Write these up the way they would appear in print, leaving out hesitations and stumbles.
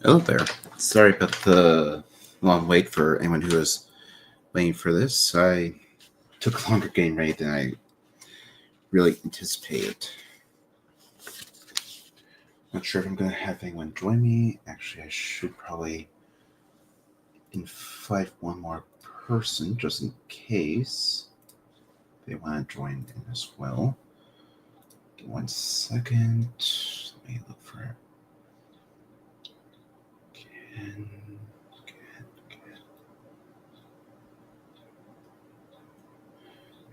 Hello there. Sorry about the long wait for anyone who was waiting for this. I took a longer getting ready than I really anticipated. Not sure if I'm going to have anyone join me. Actually, I should probably invite one more person just in case they want to join in as well. Give 1 second. Let me look for it.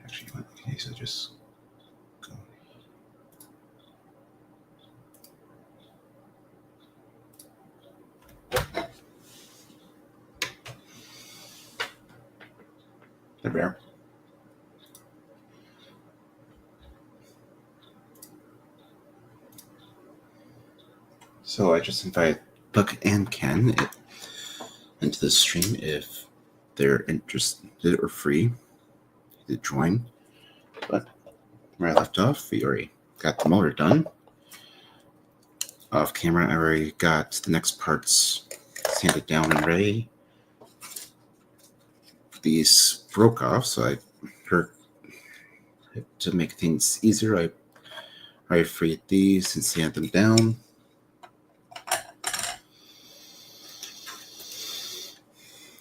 Actually, okay, so just go. There we are. So I just invited Buck and Ken into the stream if they're interested or free to join. But where I left off, we already got the motor done. Off camera, I already got the next parts sanded down and ready. These broke off, so to make things easier, I freed these and sanded them down.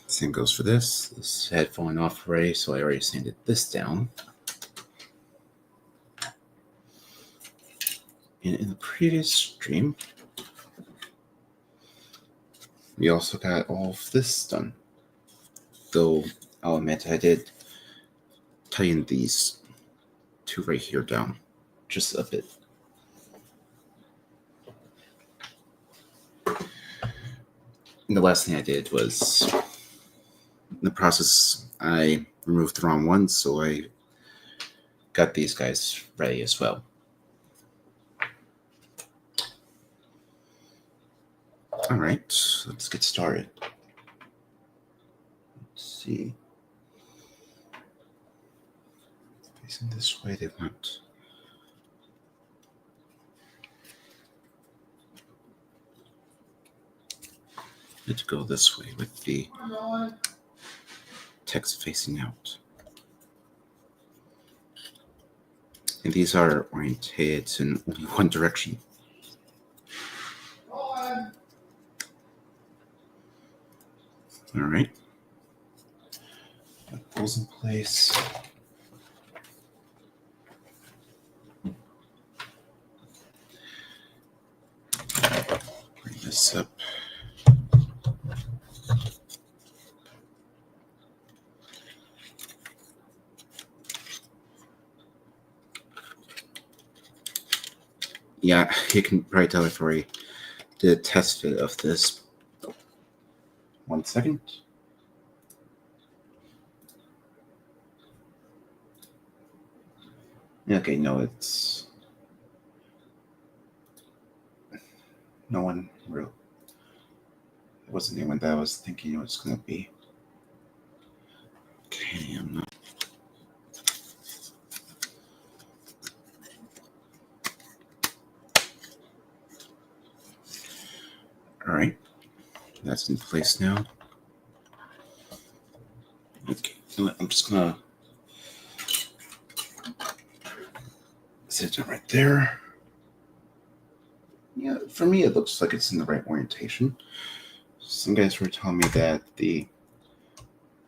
Same goes for this. This had fallen off already, so I already sanded this down. And in the previous stream, we also got all of this done. Though I'll admit I did tighten these two right here down just a bit. And the last thing I did was, in the process, I removed the wrong ones, so I got these guys ready as well. All right, let's get started. Let's see. Facing this way, they want. To go this way with the text facing out. And these are oriented in only one direction. All right. That pulls in place. Bring this up. Yeah, you can probably tell I've already did a test fit of this. 1 second. Okay, no, it's no one real. It wasn't anyone that I was thinking it was going to be. Okay, I'm not. All right, that's in place now. Okay, I'm just gonna set it down right there. Yeah, for me, it looks like it's in the right orientation. Some guys were telling me that the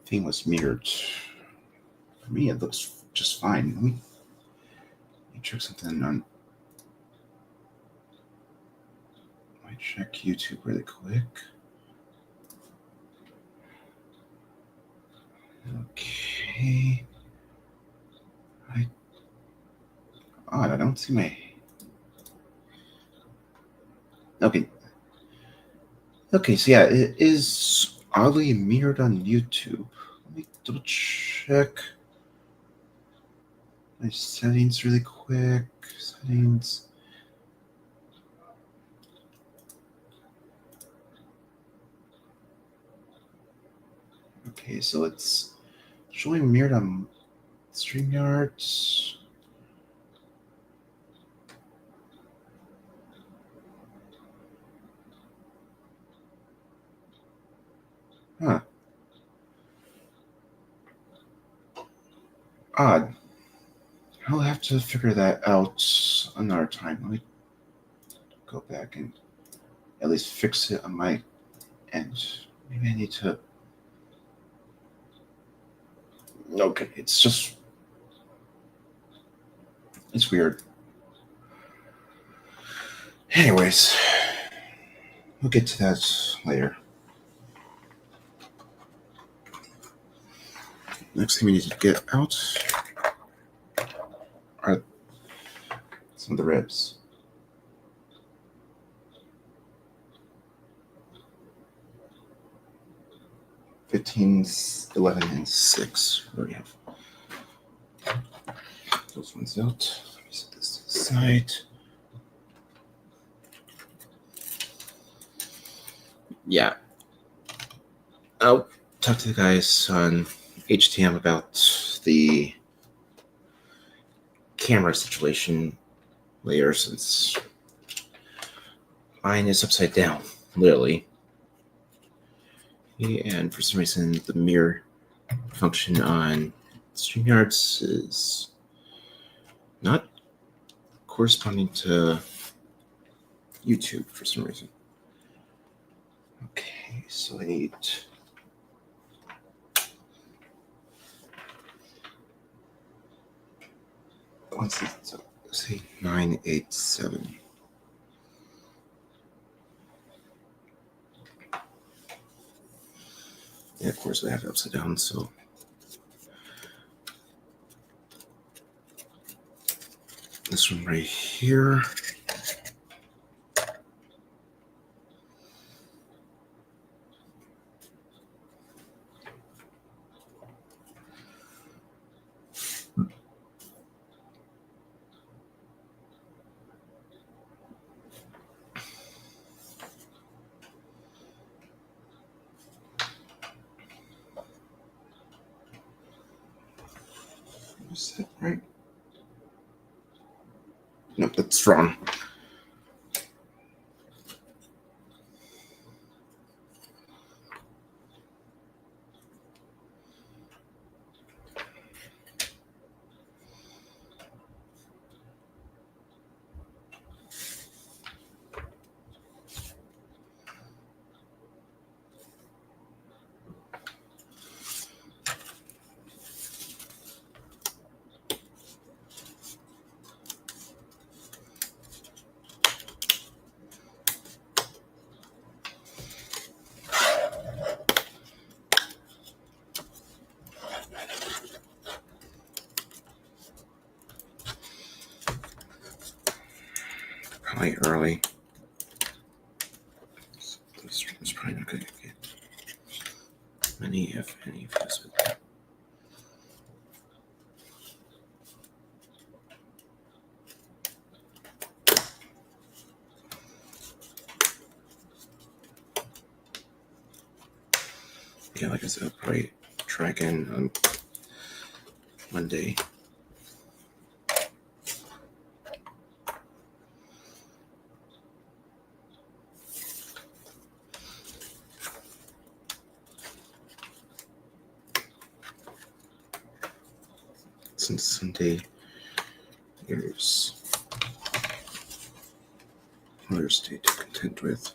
thing was mirrored. For me, it looks just fine. Let me check something on. Let me check YouTube really quick. Okay. I don't see my. Okay. Okay, so yeah, it is oddly mirrored on YouTube. Let me double check my settings really quick. Settings. Okay, so it's showing mirrored on StreamYard. Huh. Odd. I'll have to figure that out another time. Let me go back and at least fix it on my end. Maybe I need to. Okay, it's weird. Anyways, we'll get to that later. Next thing we need to get out are some of the ribs. 15, 11, and 6. We already have those ones out. Let me set this to the side. Yeah. I'll talk to the guys on HTM about the camera situation later, since mine is upside down, literally. And for some reason, the mirror function on StreamYards is not corresponding to YouTube for some reason. Okay, so I need let's see, 987. Yeah, of course I have it upside down, so this one right here. Is that right? Nope, that's wrong. Probably early. This one's probably not going to get many, if any, views with that. Yeah, like I said, I'll probably try again on Monday. Since Sunday there's Mother's Day to contend with.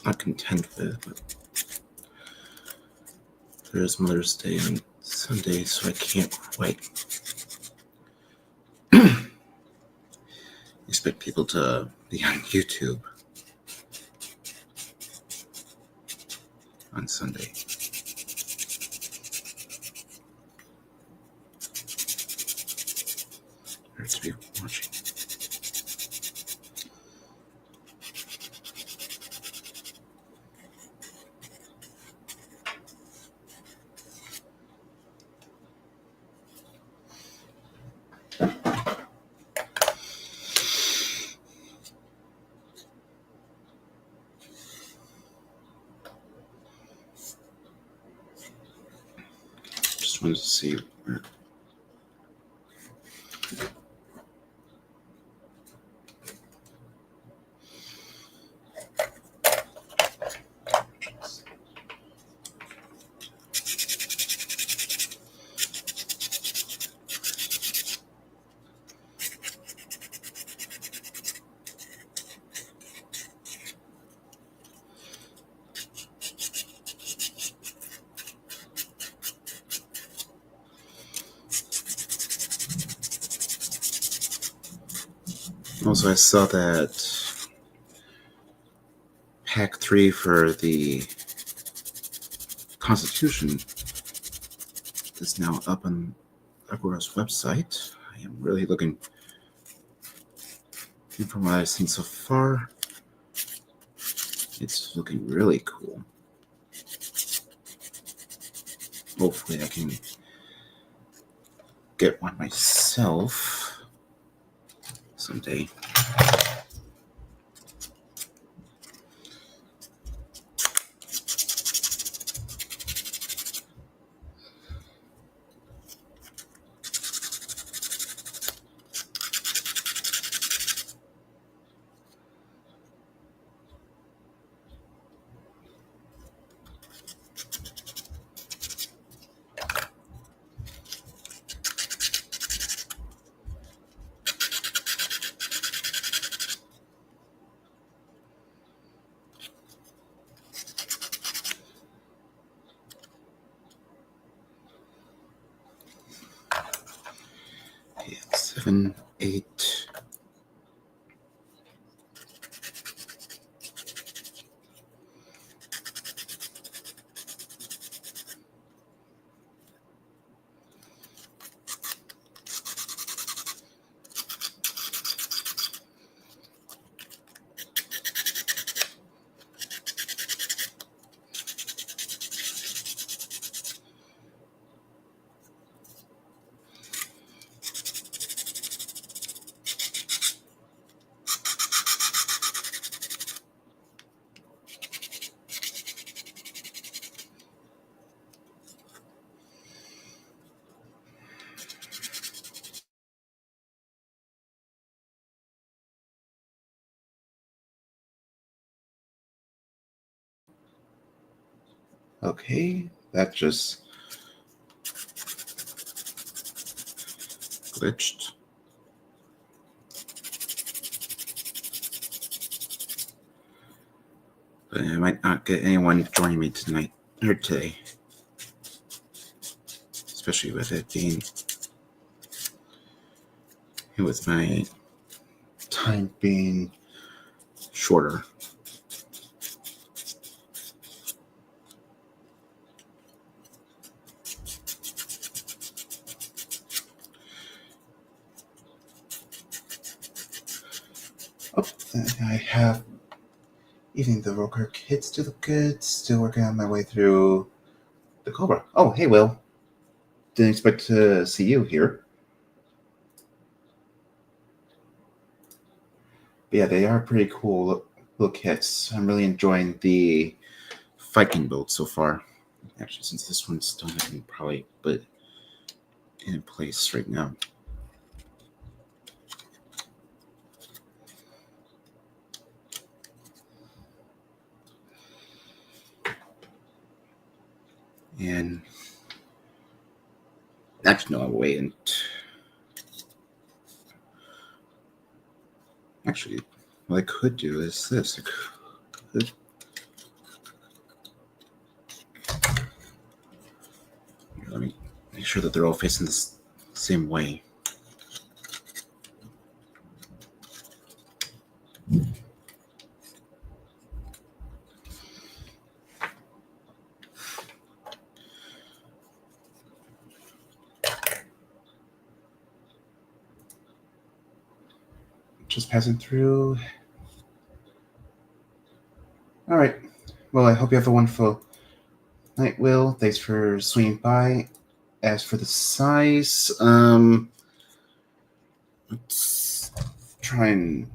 Not contend with, but There is Mother's Day on Sunday, so I can't quite expect people to be on YouTube on Sunday. Or to be watching. Just wanted to see where. Also, I saw that Pack 3 for the Constitution is now up on ROKR's website. I am really looking, from what I've seen so far, it's looking really cool. Hopefully I can get one myself someday. Okay, 7, 8. Okay, that just glitched. But I might not get anyone joining me tonight or today. Especially with it being, with my time being shorter. Oh, I have eating the ROKR kids do look good. Still working on my way through the Cobra. Oh, hey, Will. Didn't expect to see you here. But yeah, they are pretty cool little kits. I'm really enjoying the Viking build so far. Actually, since this one's done, I can probably put it in place right now. And actually, no, I'll wait. And actually, what I could do is this. I could Let me make sure that they're all facing the same way. Just passing through. All right. Well, I hope you have a wonderful night, Will. Thanks for swinging by. As for the size, let's try and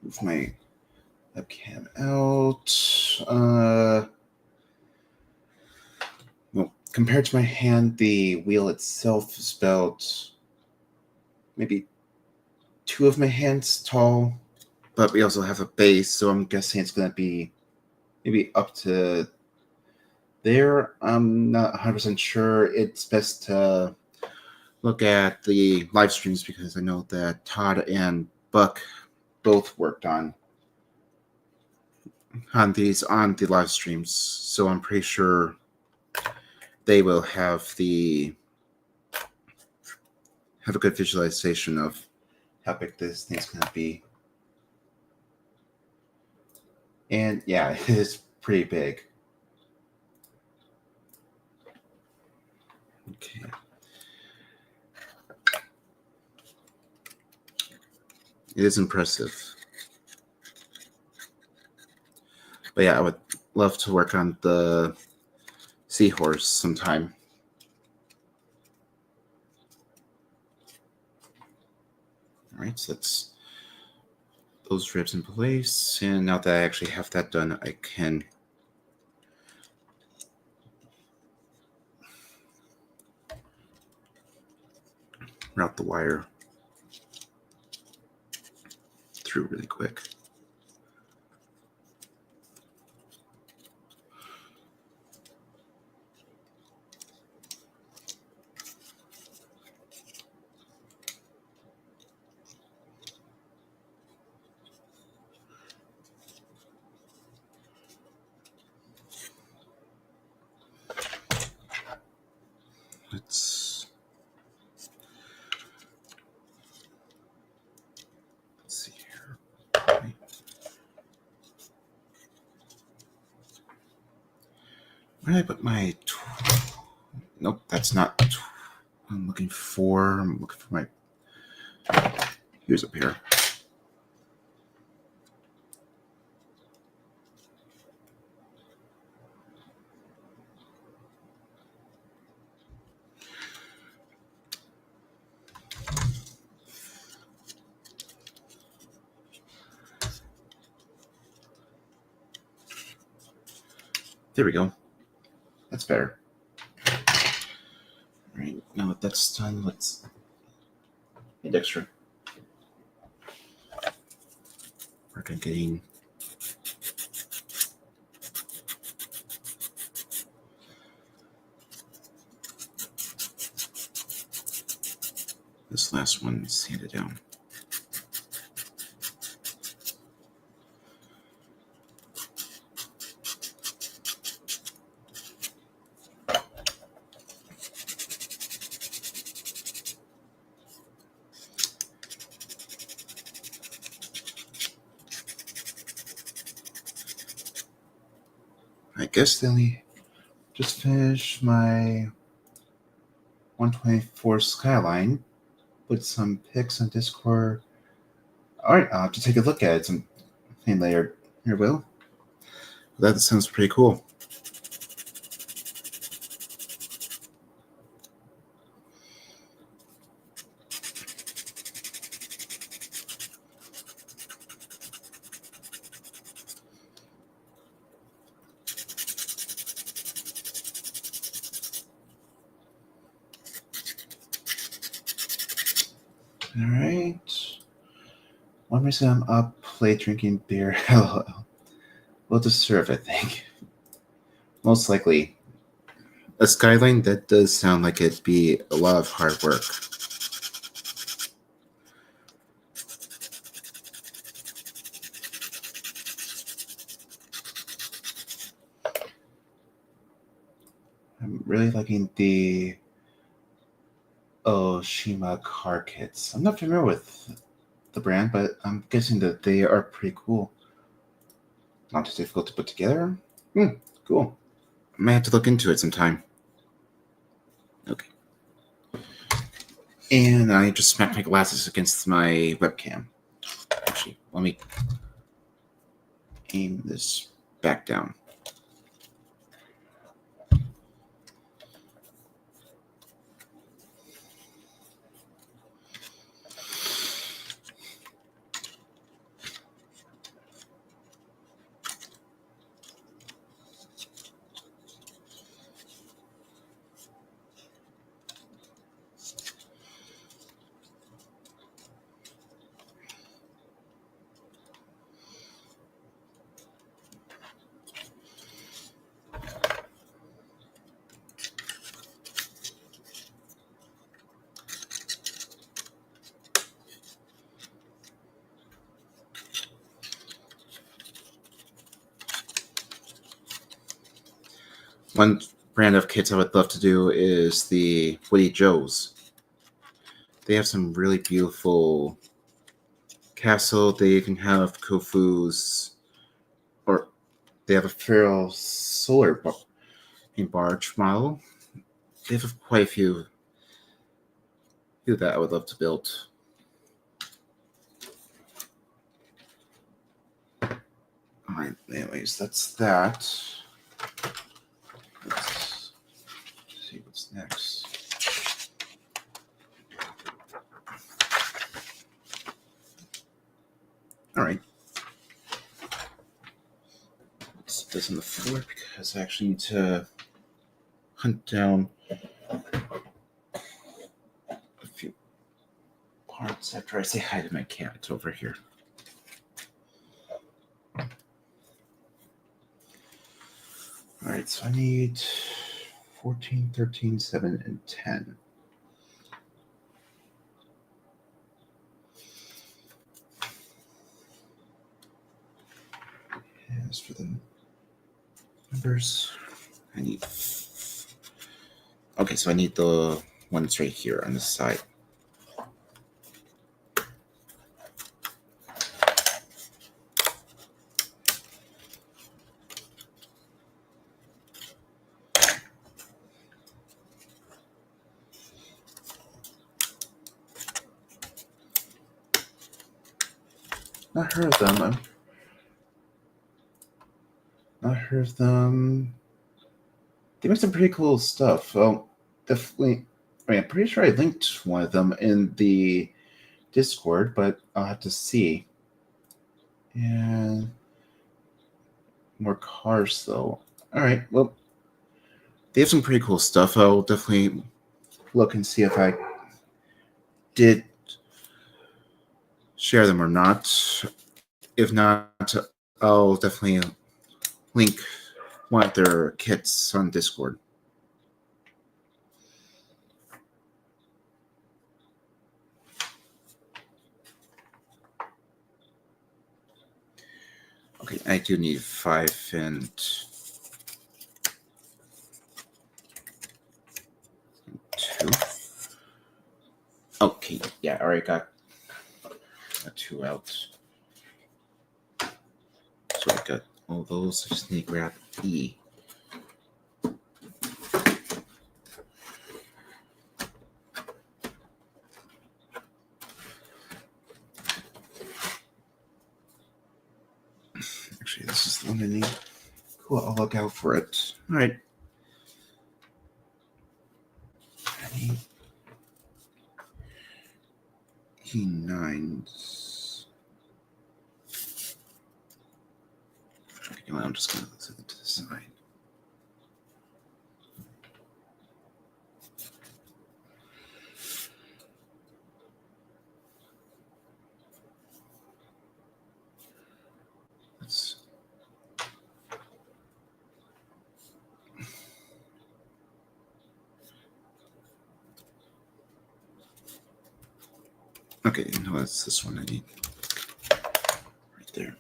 move my webcam out. Well, compared to my hand, the wheel itself is about maybe 2 of my hands tall, but we also have a base, so I'm guessing it's going to be maybe up to there. I'm not 100% sure. It's best to look at the live streams because I know that Todd and Buck both worked on the live streams, so I'm pretty sure they will have a good visualization of how big this thing's going to be. And yeah, it is pretty big. Okay. It is impressive. But yeah, I would love to work on the seahorse sometime. All right, so that's those ribs in place. And now that I actually have that done, I can route the wire through really quick. Let's see here. Okay. Where did I put my nope, that's not I'm looking for. I'm looking for my here's up here. There we go. That's better. All right, now that that's done, let's hit extra. Work on getting this last one sanded down. I guess then we just finished my 124 Skyline. Put some pics on Discord. All right, I'll have to take a look at it some later. Here, Will. That sounds pretty cool. All right. One reason I'm up late drinking beer. Well deserved, I think. Most likely. A Skyline, that does sound like it'd be a lot of hard work. I'm really liking the Oshima car kits. I'm not familiar with the brand, but I'm guessing that they are pretty cool. Not too difficult to put together. Cool. I might have to look into it sometime. Okay. And I just smacked my glasses against my webcam. Actually, let me aim this back down. One brand of kits I would love to do is the Woody Joes. They have some really beautiful castle. They even have Kofu's, or they have a Feral Solar barge model. They have quite a few that I would love to build. Alright, anyways, that's that. Let's see what's next. Alright. Let's put this on the floor because I actually need to hunt down a few parts after I say hi to my cat over here. Alright, so I need 14, 13, 7, and 10. As for the numbers, I need... Okay, so I need the one that's right here on the side. Not heard of them. Not heard of them. They make some pretty cool stuff. Well, definitely. I mean, I'm pretty sure I linked one of them in the Discord, but I'll have to see. And more cars, though. All right. Well, they have some pretty cool stuff. I'll definitely look and see if I did share them or not. If not, I'll definitely link one of their kits on Discord. Okay, I do need 5 and 2. Okay, yeah, I already got 2 out. So I got all those. I just need to grab E. Actually, this is the one I need. Cool, I'll look out for it. All right. I need E9s. Okay, well, I'm just going to set it to the side. Okay, no, that's this one I need. Right there.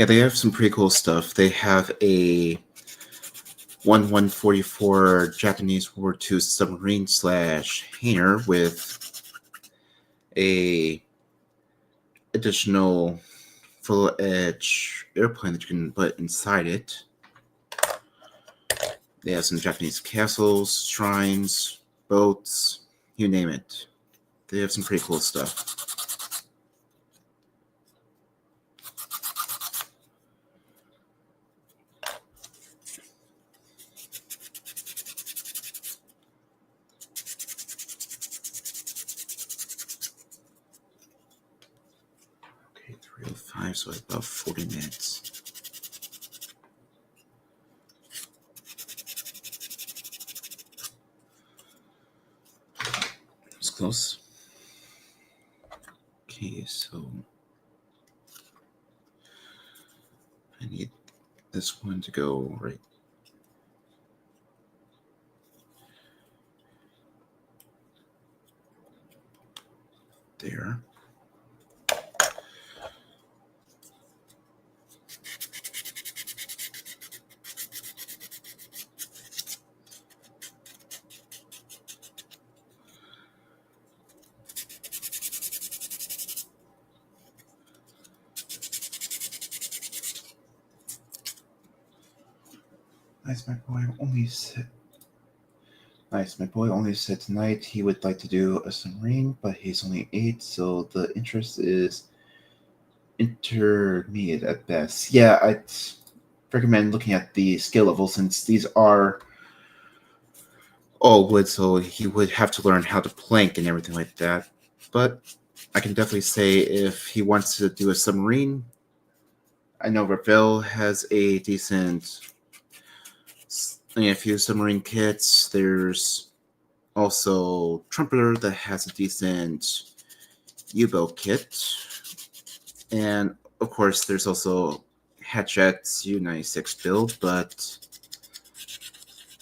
Yeah, they have some pretty cool stuff. They have a 1144 Japanese World War II submarine / hangar with a additional full edge airplane that you can put inside it. They have some Japanese castles, shrines, boats, you name it. They have some pretty cool stuff. Okay, 3:05, so about 40 minutes. It's close. Okay, so I need this one to go right there. Nice, my boy only said. Nice, my boy only said tonight he would like to do a submarine, but he's only 8, so the interest is intermediate at best. Yeah, I'd recommend looking at the skill level since these are all wood, so he would have to learn how to plank and everything like that. But I can definitely say if he wants to do a submarine, I know Ravel has a decent, a few submarine kits. There's also Trumpeter that has a decent U-boat kit. And of course, there's also Hatchet's U-96 build, but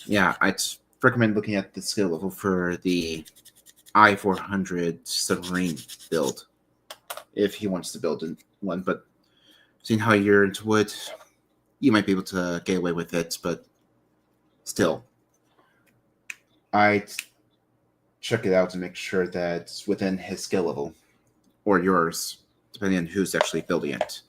yeah, I'd recommend looking at the skill level for the I-400 submarine build if he wants to build one. But seeing how you're into wood, you might be able to get away with it, but still, I'd check it out to make sure that it's within his skill level or yours, depending on who's actually building it.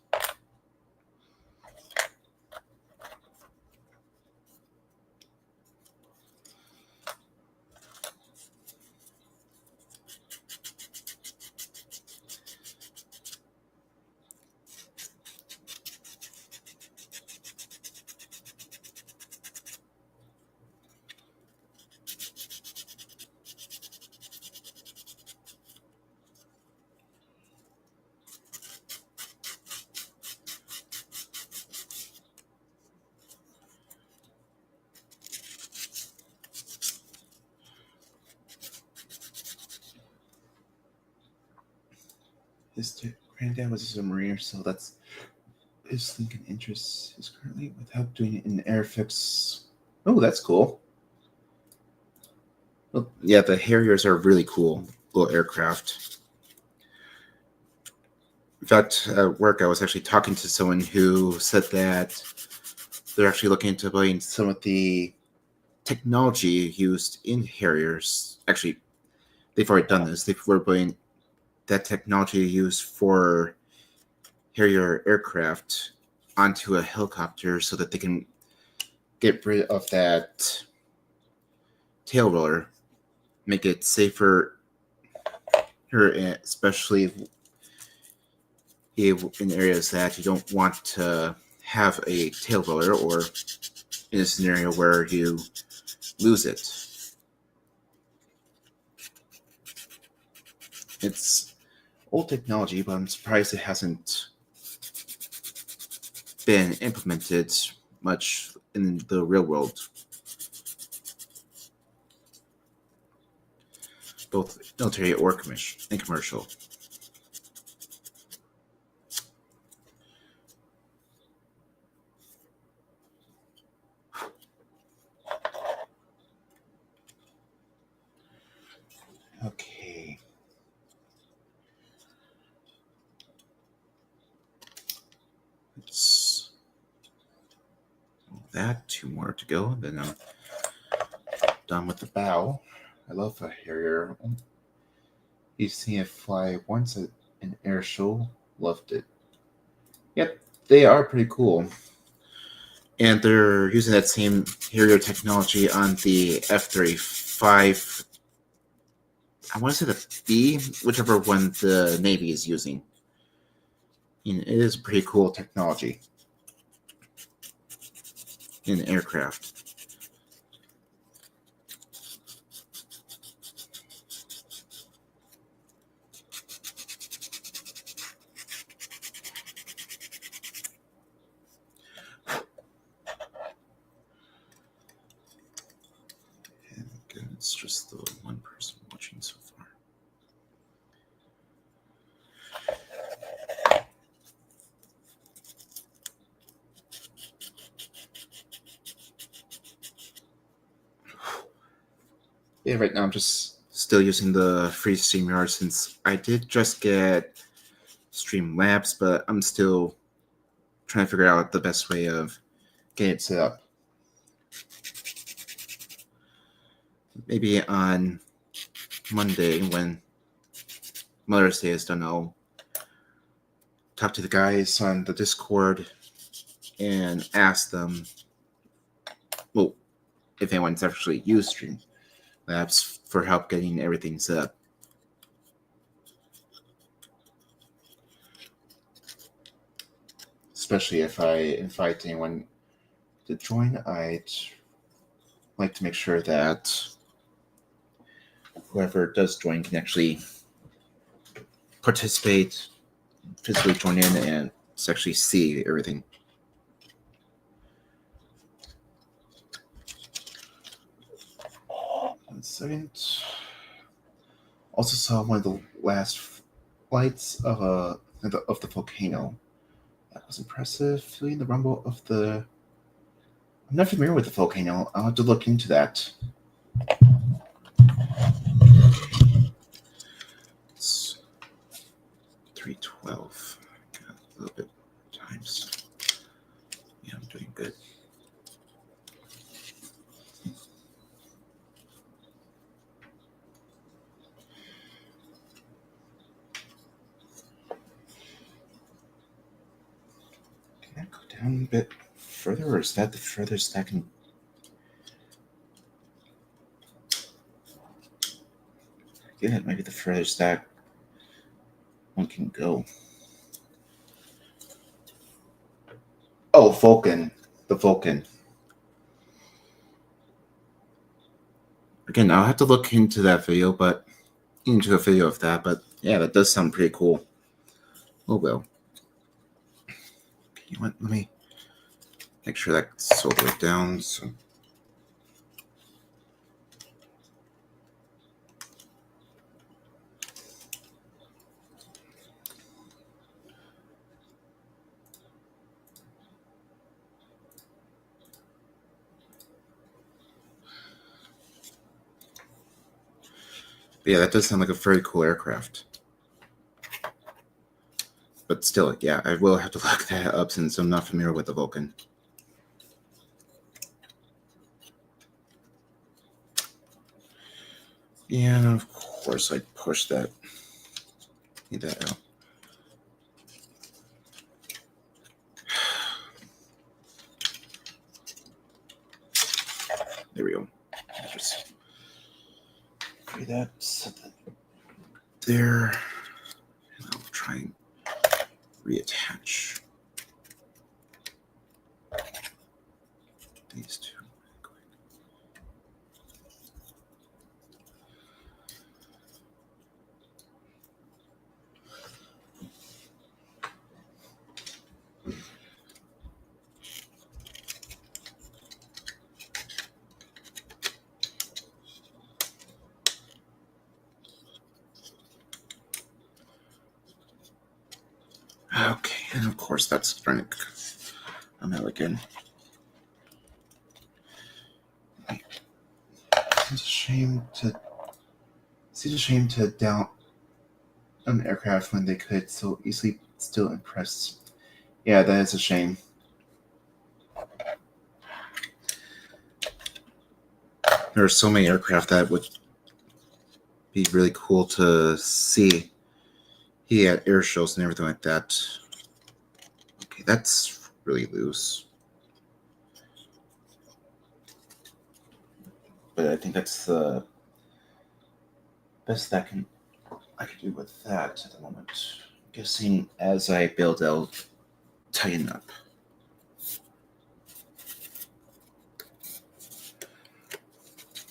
His granddad was a submariner, so that's his thinking interest is currently with help doing it in airfix. Oh, that's cool. Well, yeah, the Harriers are really cool little aircraft. In fact, at work, I was actually talking to someone who said that they're actually looking into building some of the technology used in Harriers. Actually, they've already done this. They were building that technology used for Harrier aircraft onto a helicopter so that they can get rid of that tail roller, make it safer here, especially in areas that you don't want to have a tail roller, or in a scenario where you lose it. It's old technology, but I'm surprised it hasn't been implemented much in the real world, both military or commercial. Okay. Let's 2 more to go, then I'm done with the bow. I love a Harrier. You've seen it fly once at an air show. Loved it. Yep, they are pretty cool. And they're using that same Harrier technology on the F-35. I want to say the B, whichever one the Navy is using. And it is pretty cool technology in aircraft. And again, it's just the one person watching so far. Yeah, right now I'm just still using the free StreamYard since I did just get Streamlabs, but I'm still trying to figure out the best way of getting it set up. Maybe on Monday when Mother's Day is done, I'll talk to the guys on the Discord and ask them, well, if anyone's actually used Streamlabs for help getting everything set up. Especially if I invite anyone to join, I'd like to make sure that whoever does join can actually participate, physically join in, and actually see everything. One second. Also saw one of the last flights of the volcano. That was impressive. Feeling the rumble of the. I'm not familiar with the volcano. I'll have to look into that. It's 3:12. Got a little bit times. Yeah, I'm doing good. Can I go down a bit further, or is that the furthest I can? Yeah, it might be the furthest that one can go. Oh, Vulcan. The Vulcan. Again, I'll have to look into that video, but into a video of that. But yeah, that does sound pretty cool. Oh well. You know what? Let me make sure that's all the way down. So. But yeah, that does sound like a very cool aircraft. But still, yeah, I will have to look that up since I'm not familiar with the Vulcan. Yeah, and of course I push that. Need that out. There we go. Just free that, set that there, and I'll try and reattach these two. Okay, and of course that's Frank. I'm out again. It's a shame to down an aircraft when they could so easily still impress. Yeah, that is a shame. There are so many aircraft that would be really cool to see. He had air shows and everything like that. Okay, that's really loose. But I think that's the best I can do with that at the moment. Guessing as I build, I'll tighten up.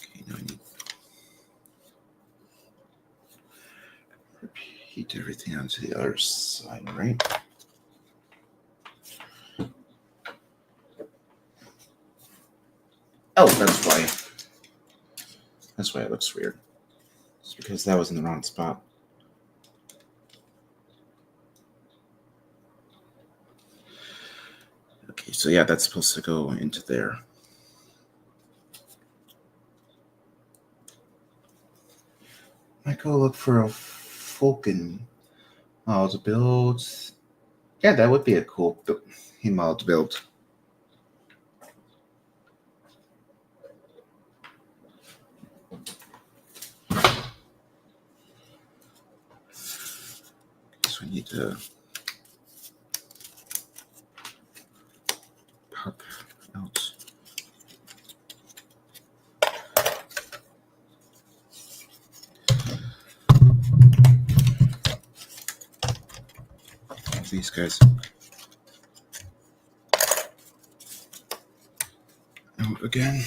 Okay, now I need to repeat everything onto the other side, right? Oh, that's why. That's why it looks weird. It's because that was in the wrong spot. Okay, so yeah, that's supposed to go into there. Might go look for a Falcon model to build. Yeah, that would be a cool model to build. So we need to pop out. These guys out again.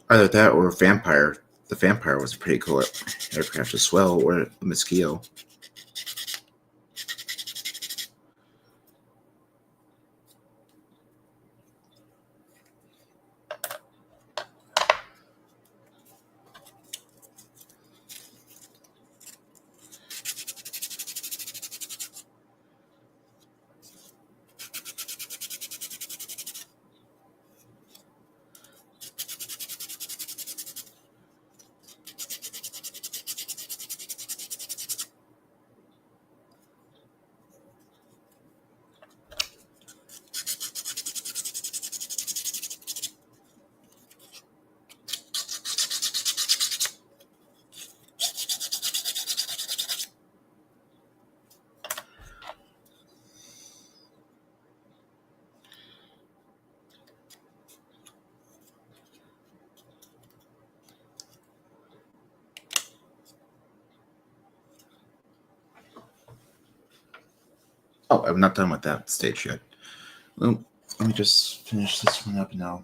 Either that or Vampire. The Vampire was a pretty cool aircraft as well, or the Mosquito. Oh, I'm not done with that stage yet. Well, let me just finish this one up now.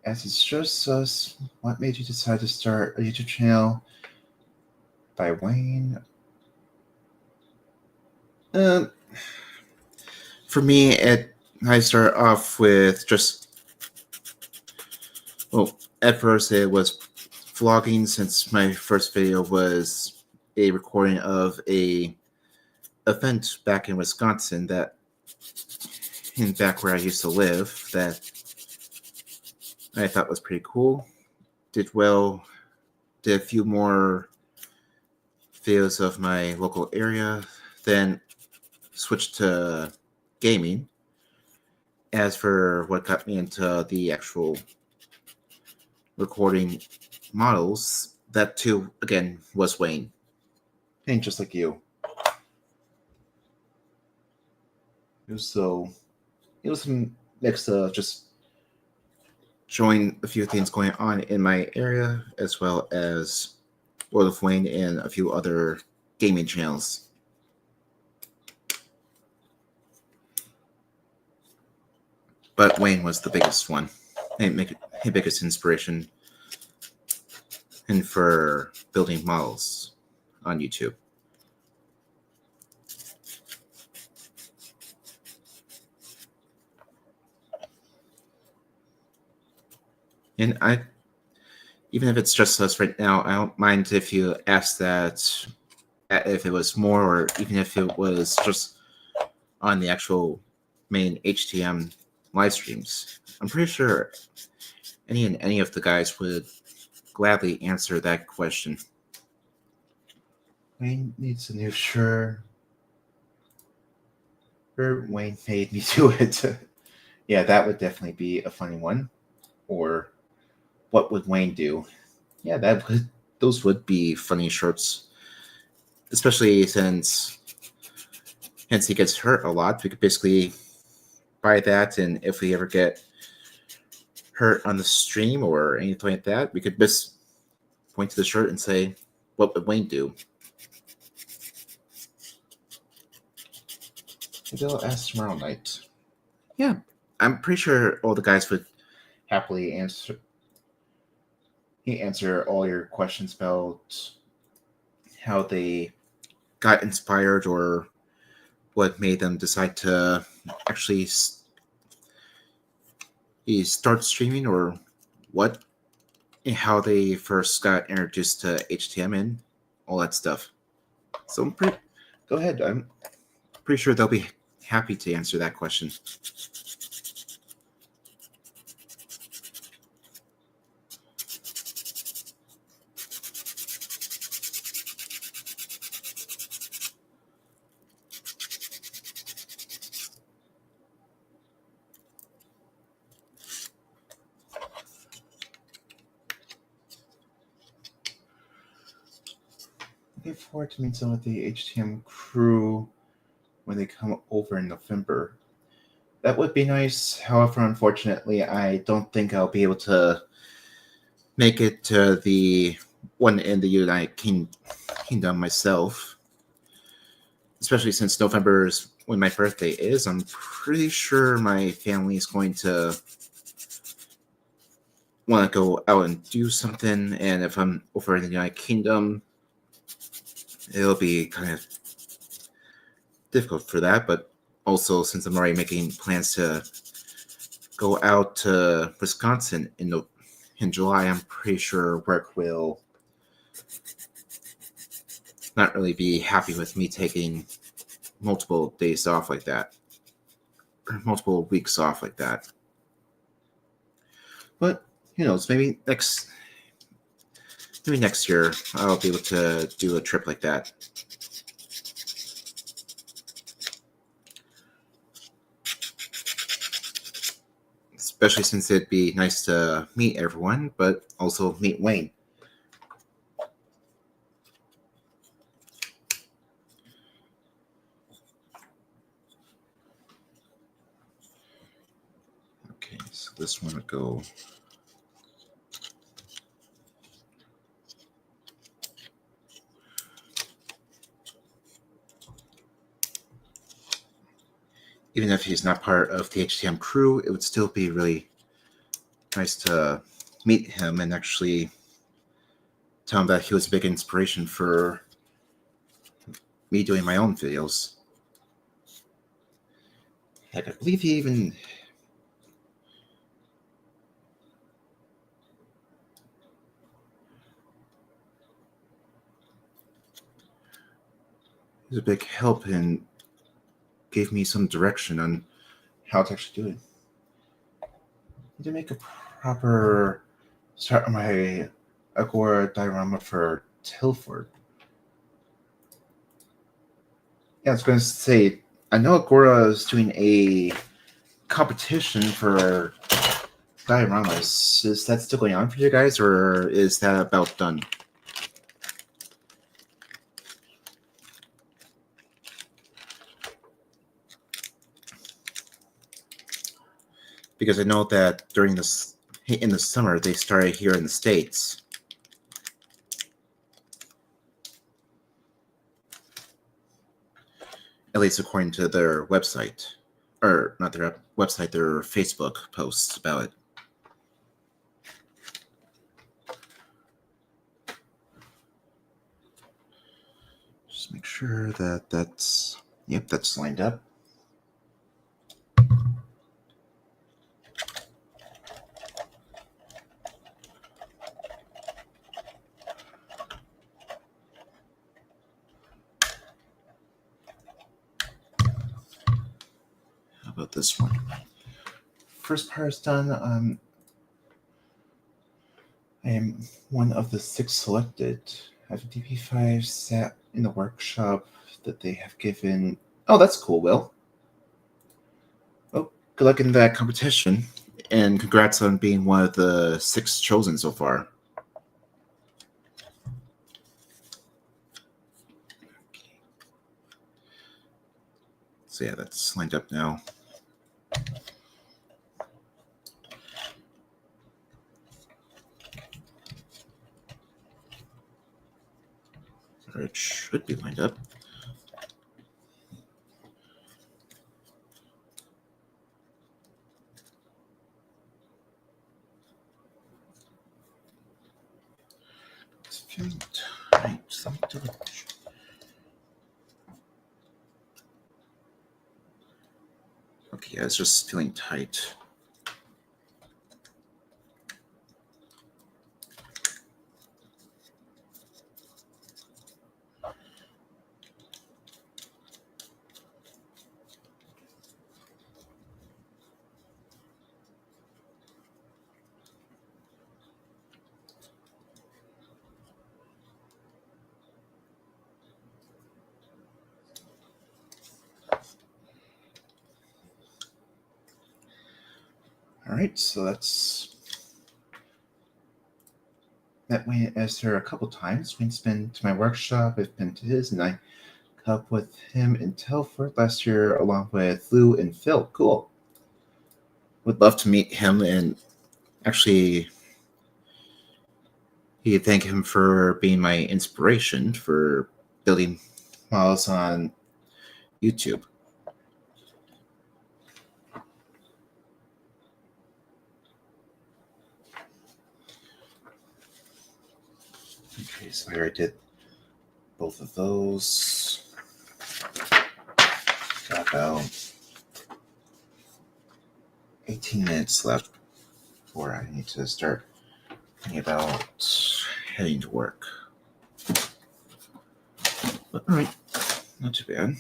As it's just us, what made you decide to start a YouTube channel? By Wayne. For me, I start off with just, well, at first it was vlogging, since my first video was a recording of a event back in Wisconsin, that back where I used to live, that I thought was pretty cool. Did well. Did a few more videos of my local area, then switched to gaming. As for what got me into the actual recording models, that too, again, was Wayne. And just like you. It was a mix of just showing a few things going on in my area, as well as World of Wayne and a few other gaming channels. But Wayne was the biggest one, and the biggest inspiration and for building models. on YouTube. And even if it's just us right now, I don't mind if you ask that if it was more, or even if it was just on the actual main HTM live streams. I'm pretty sure any of the guys would gladly answer that question. Wayne needs a new shirt. Wayne made me do it. Yeah, that would definitely be a funny one. Or what would Wayne do? Yeah, those would be funny shirts. Especially since he gets hurt a lot. We could basically buy that, and if we ever get hurt on the stream or anything like that, we could just point to the shirt and say, what would Wayne do? Maybe I'll ask tomorrow night. Yeah, I'm pretty sure all the guys would happily answer all your questions about how they got inspired or what made them decide to actually start streaming, or how they first got introduced to HTM and all that stuff. So go ahead. I'm pretty sure they'll be happy to answer that question. Looking forward to meet some of the HTM crew when they come over in November. That would be nice. However, unfortunately, I don't think I'll be able to make it to the one in the United Kingdom myself. Especially since November is when my birthday is. I'm pretty sure my family is going to want to go out and do something. And if I'm over in the United Kingdom, it'll be kind of difficult for that. But also, since I'm already making plans to go out to Wisconsin in July, I'm pretty sure work will not really be happy with me taking multiple days off like that, or multiple weeks off like that. But who knows? Maybe next year I'll be able to do a trip like that. Especially since it'd be nice to meet everyone, but also meet Wayne. Okay, so this one would go. Even if he's not part of the HTM crew, it would still be really nice to meet him and actually tell him that he was a big inspiration for me doing my own videos. Heck, I believe he even... He was a big help and gave me some direction on how to actually do it. I need to make a proper start on my Agora diorama for Tilford. Yeah, I was going to say, I know Agora is doing a competition for dioramas. Is that still going on for you guys, or is that about done? Because I know that in the summer they started here in the States. At least according to their website. Or not their website, their Facebook posts about it. sure that that's... Yep, that's lined up. How about this one? First part is done. I am one of the 6 selected. I have a DP5 sat in the workshop that they have given. Oh, that's cool, Will. Oh, good luck in that competition. And congrats on being one of the 6 chosen so far. So yeah, that's lined up now. Or it should be lined up. It's feeling tight. Something to the... Okay, yeah, it's just feeling tight. All right, so that went as her a couple times. Wayne's been to my workshop, I've been to his, and I caught up with him in Telford last year along with Lou and Phil. Cool. Would love to meet him, and actually he thank him for being my inspiration for building models on YouTube. Okay, so I already did both of those. Got about 18 minutes left before I need to start thinking about heading to work. But all right, not too bad.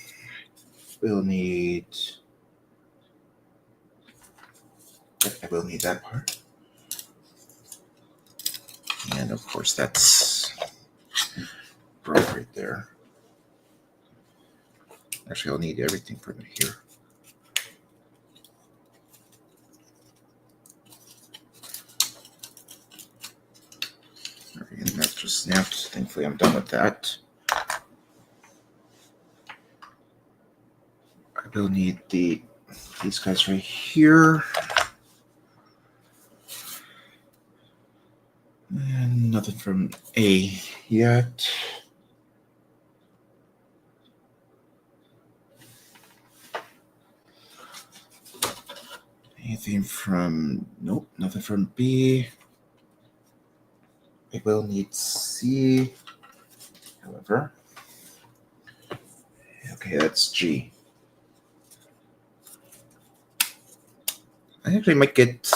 We'll need... I will need that part. And of course, that's broke right there. Actually, I'll need everything from here. All right, and that's just snapped. Thankfully, I'm done with that. I will need these guys right here. And nothing from A yet. Anything from... Nope, nothing from B. I will need C, however. Okay, that's G. I actually might get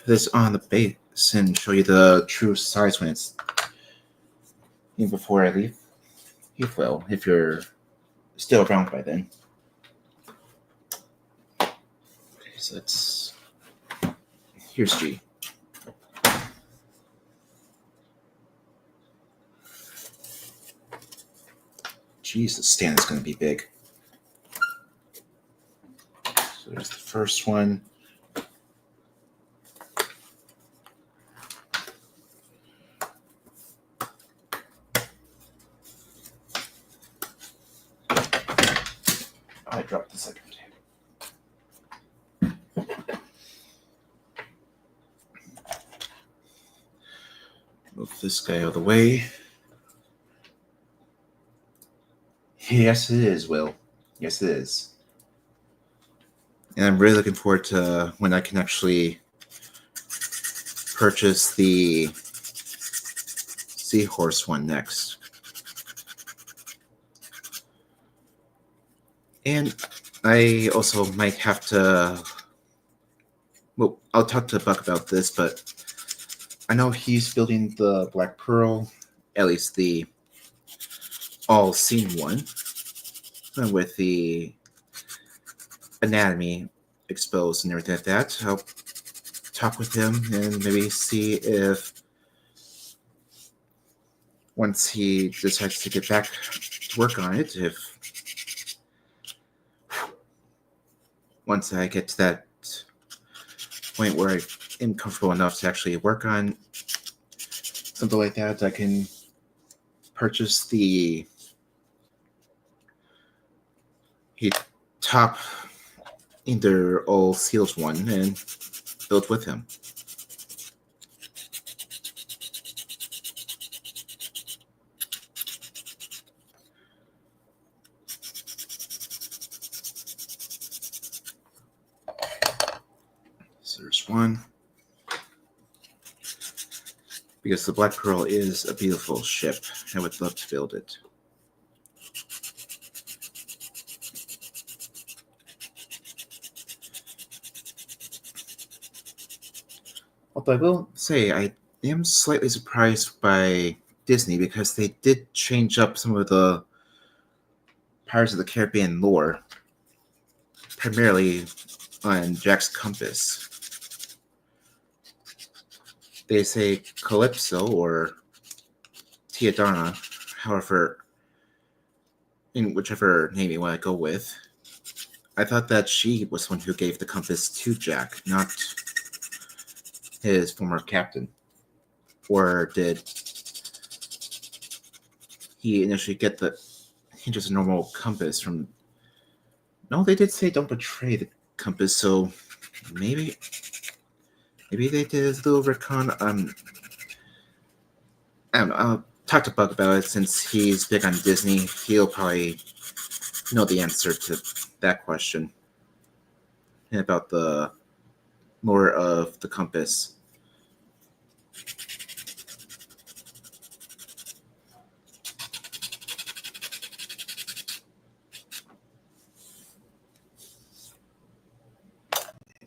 this on the base and show you the true size when it's... Even before I leave. You will, if you're still around by then. Okay, so that's... Here's G. Geez, the stand is going to be big. So there's the first one. I dropped the second. Move this guy out of the way. Yes, it is, Will. Yes, it is. And I'm really looking forward to when I can actually purchase the Seahorse one next. And I also might have to. Well, I'll talk to Buck about this, but I know he's building the Black Pearl, at least the all-seen one, with the anatomy exposed and everything like that. I'll talk with him and maybe see if once he decides to get back to work on it, if once I get to that point where I am comfortable enough to actually work on something like that, I can purchase the top either all seals one and build with him. So there's one. Because the Black Pearl is a beautiful ship. I would love to build it. Although I will say I am slightly surprised by Disney because they did change up some of the Pirates of the Caribbean lore, primarily on Jack's compass. They say Calypso or Tiadana, however, in whichever name you want to go with. I thought that she was the one who gave the compass to Jack, not his former captain. Or did he initially get just a normal compass from? No, they did say don't betray the compass, so maybe they did a little retcon. I don't know. I'll talk to Buck about it since he's big on Disney. He'll probably know the answer to that question about the lore of the compass.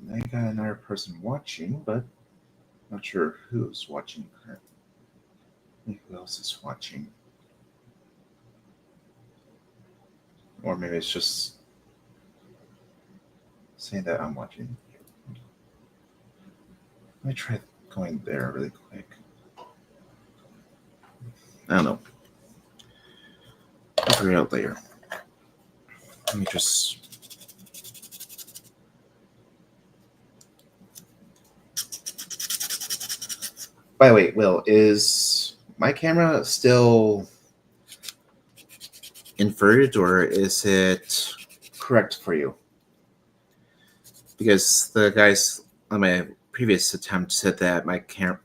And I got another person watching, but not sure who's watching currently. Who else is watching? Or maybe it's just saying that I'm watching. Let me try going there really quick. I don't know. I'll figure it out later. Let me just. By the way, Will, is my camera still inverted or is it correct for you? Because the guys on my previous attempt said that my camera,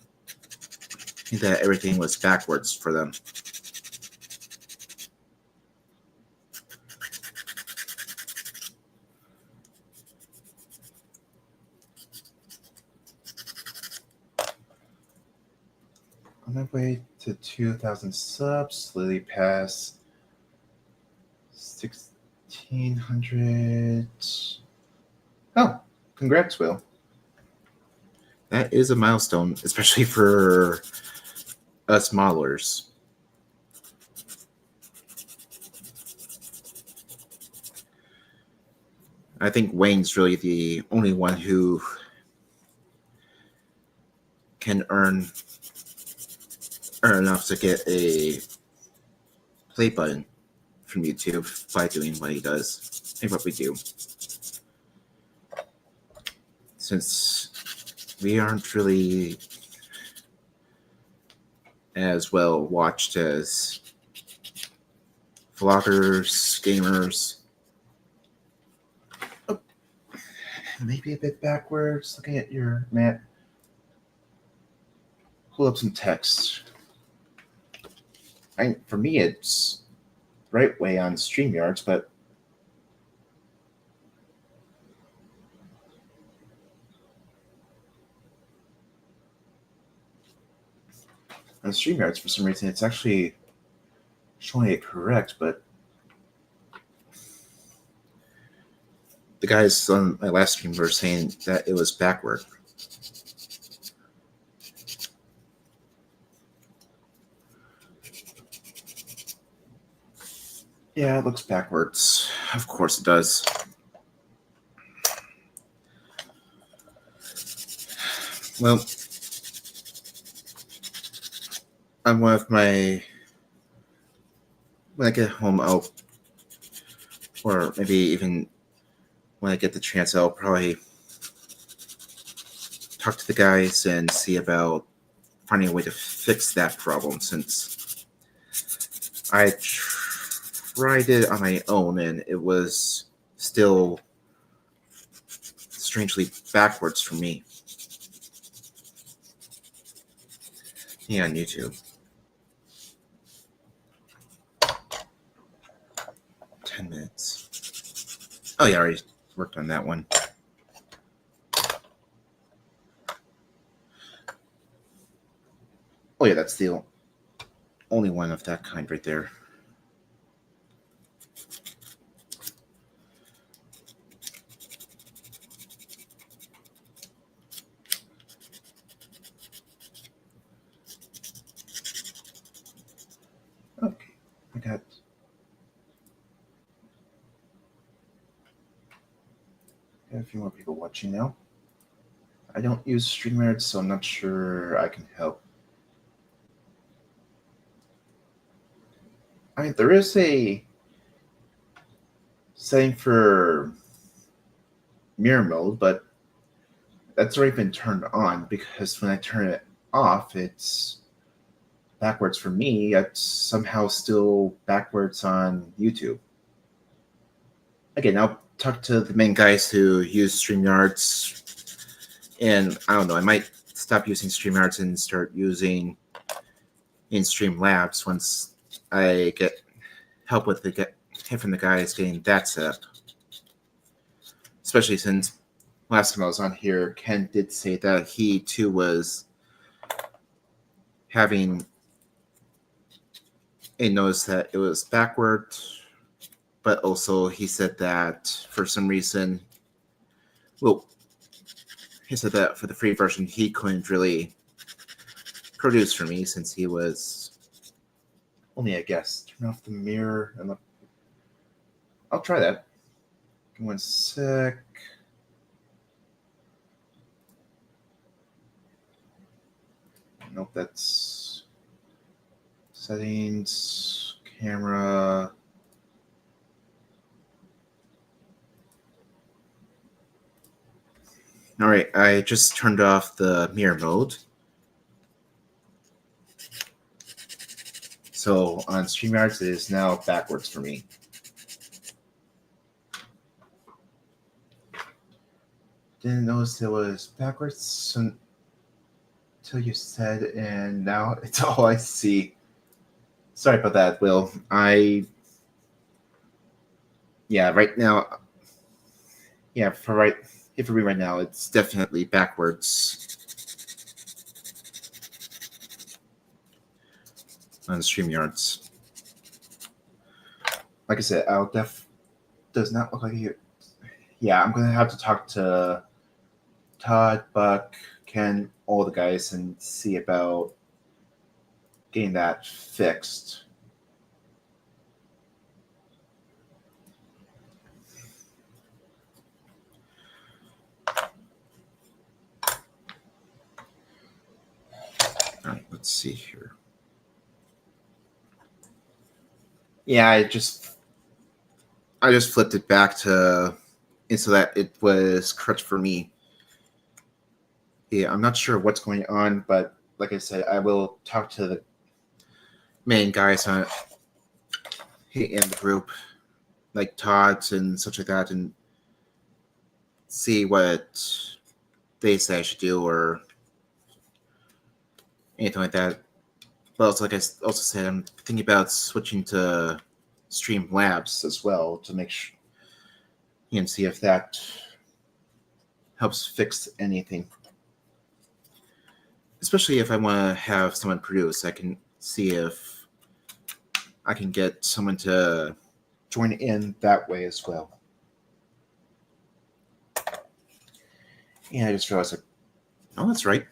that everything was backwards for them. On my way to 2,000 subs, slowly past 1,600. Oh, congrats, Will. That is a milestone, especially for us modelers. I think Wayne's really the only one who can earn enough to get a play button from YouTube by doing what he does and what we do. Since we aren't really as well watched as vloggers, gamers. Oh, maybe a bit backwards. Looking at your map. Pull up some text. For me, it's right way on StreamYards, but on StreamYards, for some reason, it's actually showing it correct, but the guys on my last stream were saying that it was backward. Yeah, it looks backwards. Of course it does. Well, on one of my... When I get home, or maybe even when I get the chance, I'll probably talk to the guys and see about finding a way to fix that problem, since I tried it on my own and it was still strangely backwards for me. Yeah, on YouTube. 10 minutes. Oh yeah, I already worked on that one. Oh yeah, that's the only one of that kind right there. Okay, I got a few more people watching now. I don't use StreamYard, so I'm not sure I can help. I mean, there is a setting for mirror mode, but that's already been turned on, because when I turn it off, it's backwards for me. It's somehow still backwards on YouTube. Again, I'll talk to the main guys who use StreamYards, and I don't know, I might stop using StreamYards and start using in-stream labs once I get help with from the guys getting that set up. Especially since last time I was on here, Ken did say that he too was having a notice that it was backward, but also he said that for some reason, well, he said that for the free version he couldn't really produce for me since he was only a guest. Turn off the mirror and look. I'll try that. Give me 1 sec. Nope, that's settings, camera. All right, I just turned off the mirror mode. So on StreamYards, it is now backwards for me. Didn't notice it was backwards until you said, and now it's all I see. Sorry about that, Will. Right now, for me right now, it's definitely backwards on StreamYards. Like I said, does not look like you. Yeah, I'm gonna have to talk to Todd, Buck, Ken, all the guys, and see about getting that fixed. All right, let's see here. Yeah, I just flipped it back to so that it was correct for me. Yeah, I'm not sure what's going on, but like I said, I will talk to the main guys in the group, like Todd's and such like that, and see what they say I should do or anything like that. But also, like I also said, I'm thinking about switching to Streamlabs as well to make sure and see if that helps fix anything. Especially if I want to have someone produce, I can see if I can get someone to join in that way as well. Yeah, I just realized, oh, that's right.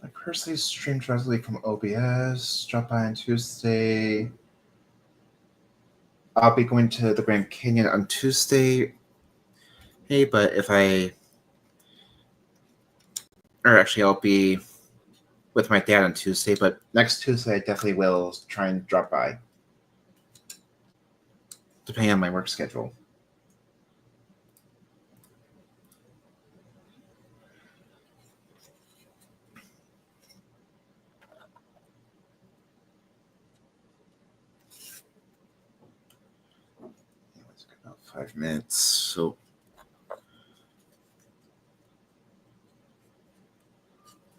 I personally stream directly from OBS. Drop by on Tuesday. I'll be going to the Grand Canyon on Tuesday. Hey, but I'll be with my dad on Tuesday, but next Tuesday I definitely will try and drop by, depending on my work schedule. It's about 5 minutes, so I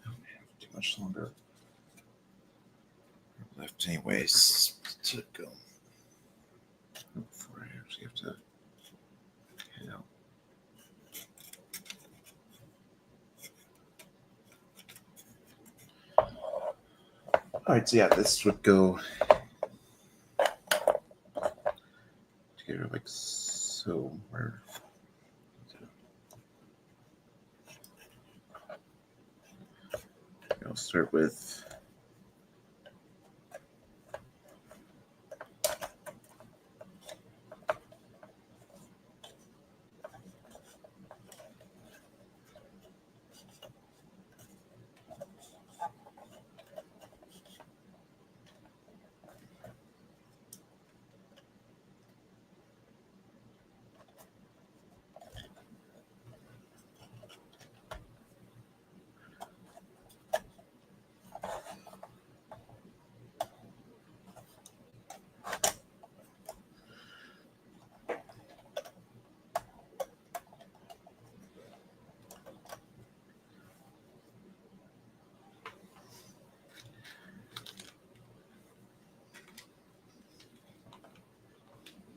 don't have too much longer left anyways to go before I actually have to head out. Alright, so yeah, this would go together like so. Where I'll start with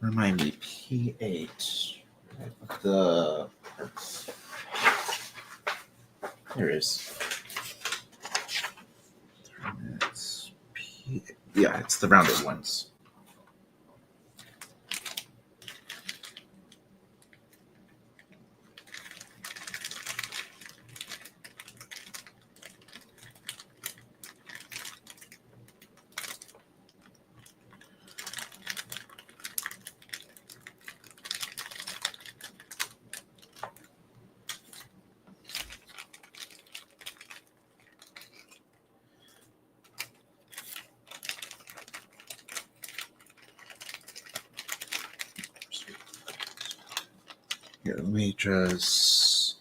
remind me, P8. The there it is. 3 minutes. Yeah, it's the rounded ones. Here, let me just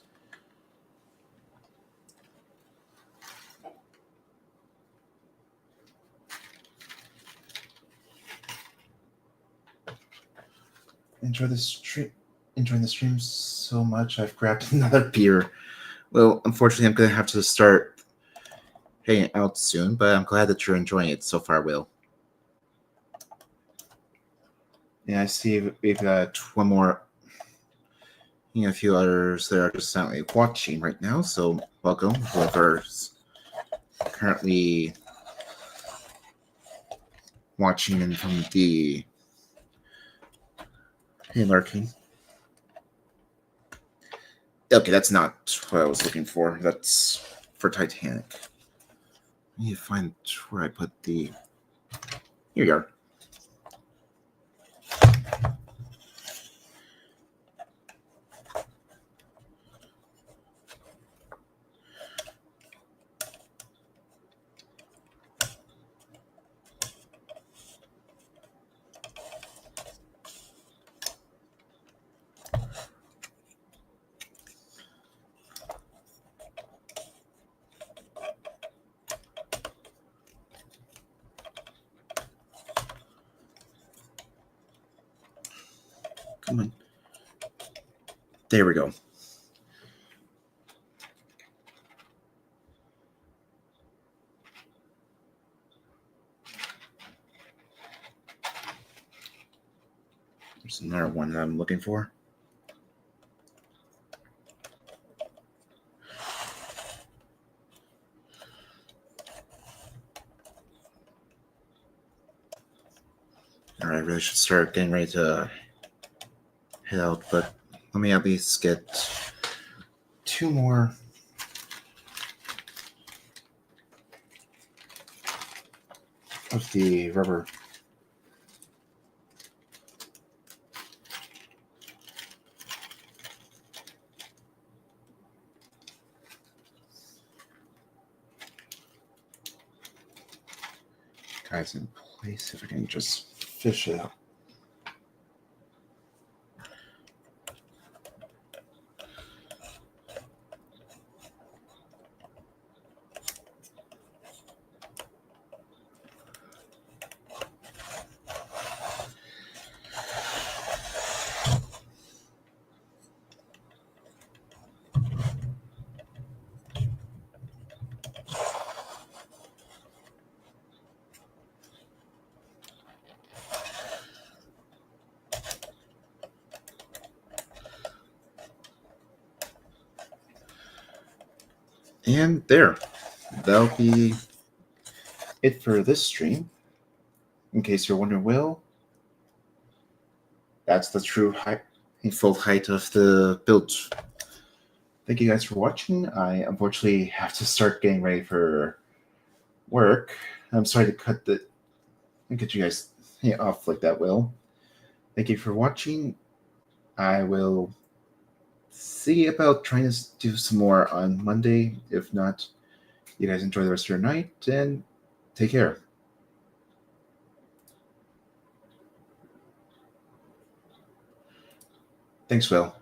enjoying the stream so much. I've grabbed another beer. Well, unfortunately, I'm gonna have to start heading out soon, but I'm glad that you're enjoying it so far, Will. Yeah, I see we've got one more. A few others that are just silently watching right now. So welcome, whoever's currently watching and from the lurking. Okay, that's not what I was looking for. That's for Titanic. I need to find where I put the. Here you are. Come on. There we go. There's another one that I'm looking for. I really should start getting ready to head out, but let me at least get 2 more of the rubber. Guys in place, if I can just fish it out. And there, that'll be it for this stream. In case you're wondering, well, that's the true height, full height of the build. Thank you guys for watching. I unfortunately have to start getting ready for work. I'm sorry to cut the and get you guys off like that, Will. Thank you for watching. I will see about trying to do some more on Monday. If not, you guys enjoy the rest of your night and take care. Thanks, Will.